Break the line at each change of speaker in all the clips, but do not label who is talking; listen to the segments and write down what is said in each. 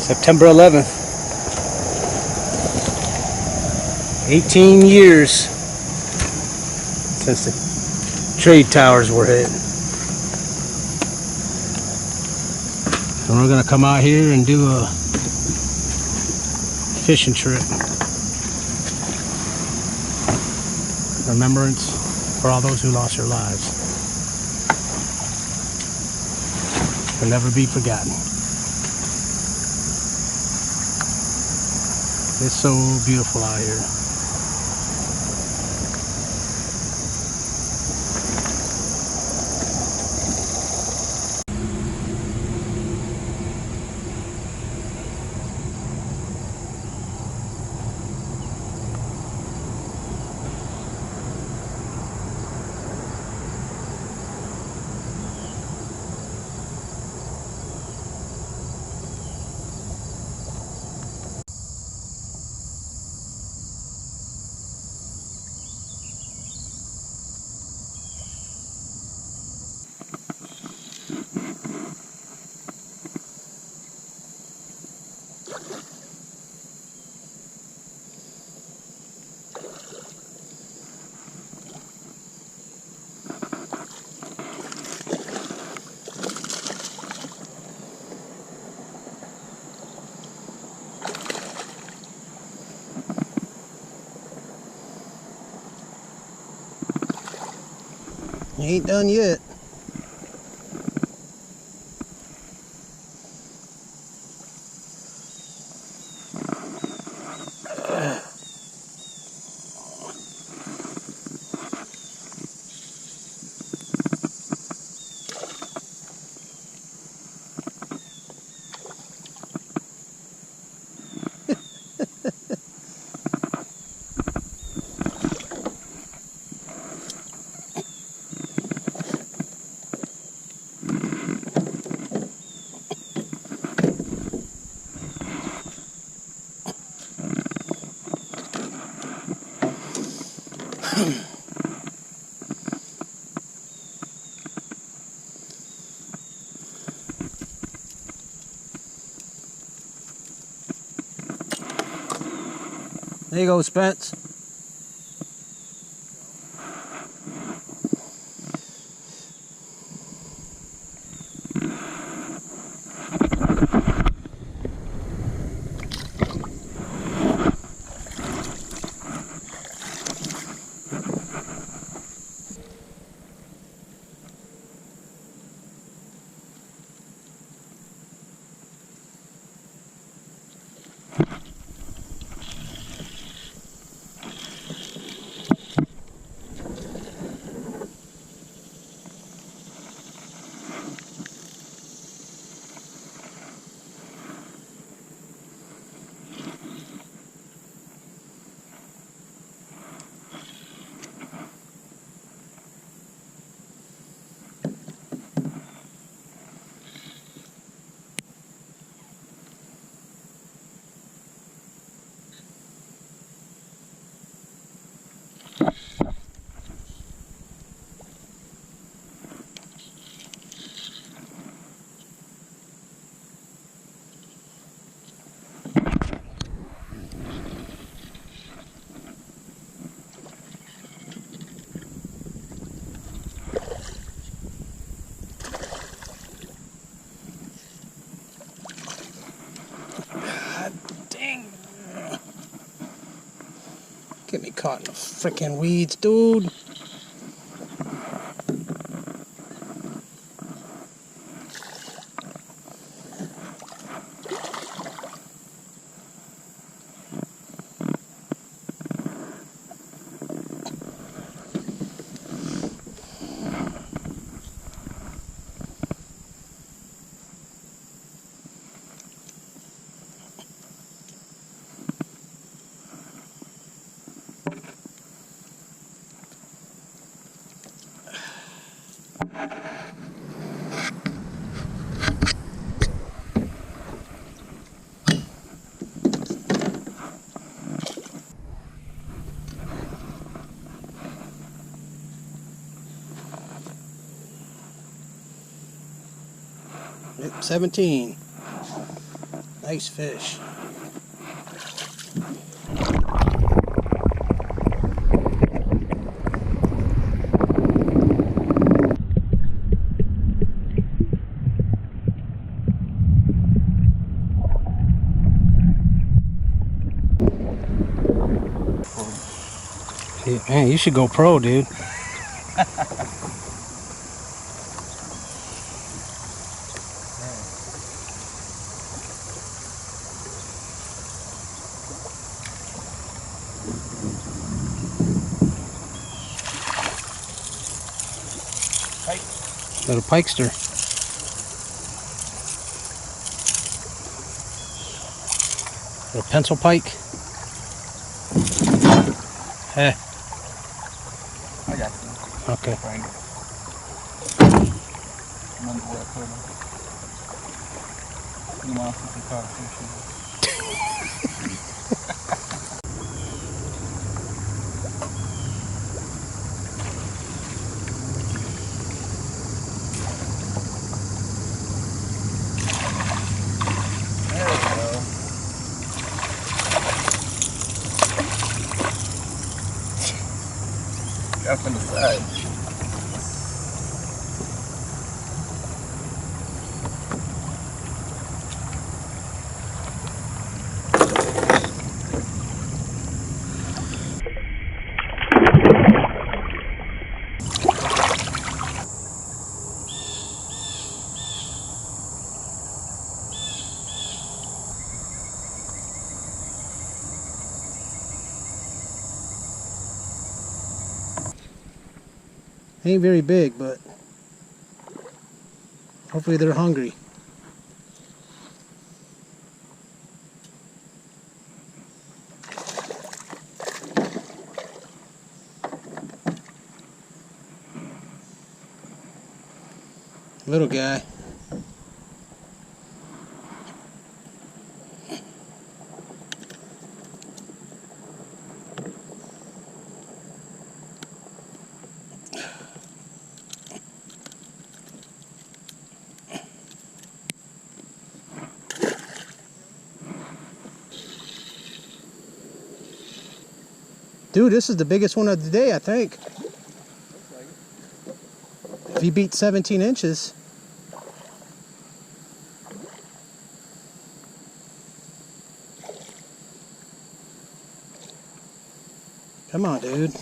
September 11th. 18 years since the trade towers were hit. And we're gonna come out here and do a fishing trip. Remembrance for all those who lost their lives. Will never be forgotten. It's so beautiful out here. You ain't done yet. There you go, Spence. Get me caught in the freaking weeds, dude. Yep, 17. Nice. Nice fish. Man, you should go pro, dude. Little pikester. Little pencil pike. Hey.
I got some.
Okay.
Remember where I put them. You want some caught fish. There we go. Up in the side.
Ain't very big, but hopefully they're hungry. Little guy. Dude, this is the biggest one of the day, I think. If he beat 17 inches. Come on, dude.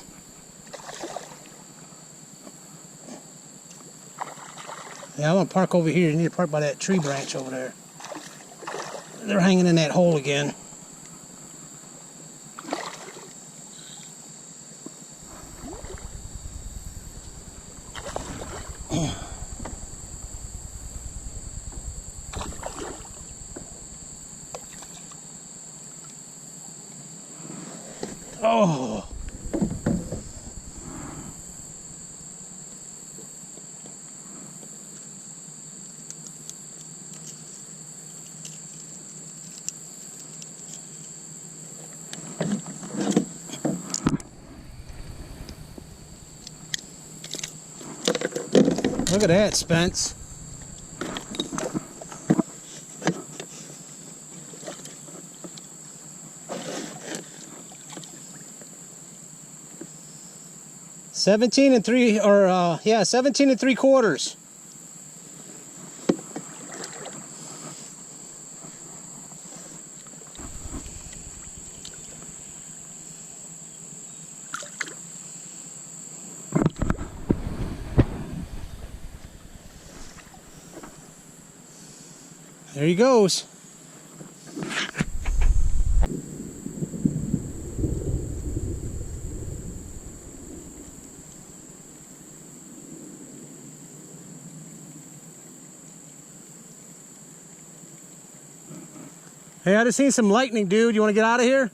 Yeah, I'm gonna park over here. You need to park by that tree branch over there. They're hanging in that hole again. Oh. Look at that, Spence. $17 and 3/4. There he goes. Hey, I just seen some lightning, dude. You want to get out of here?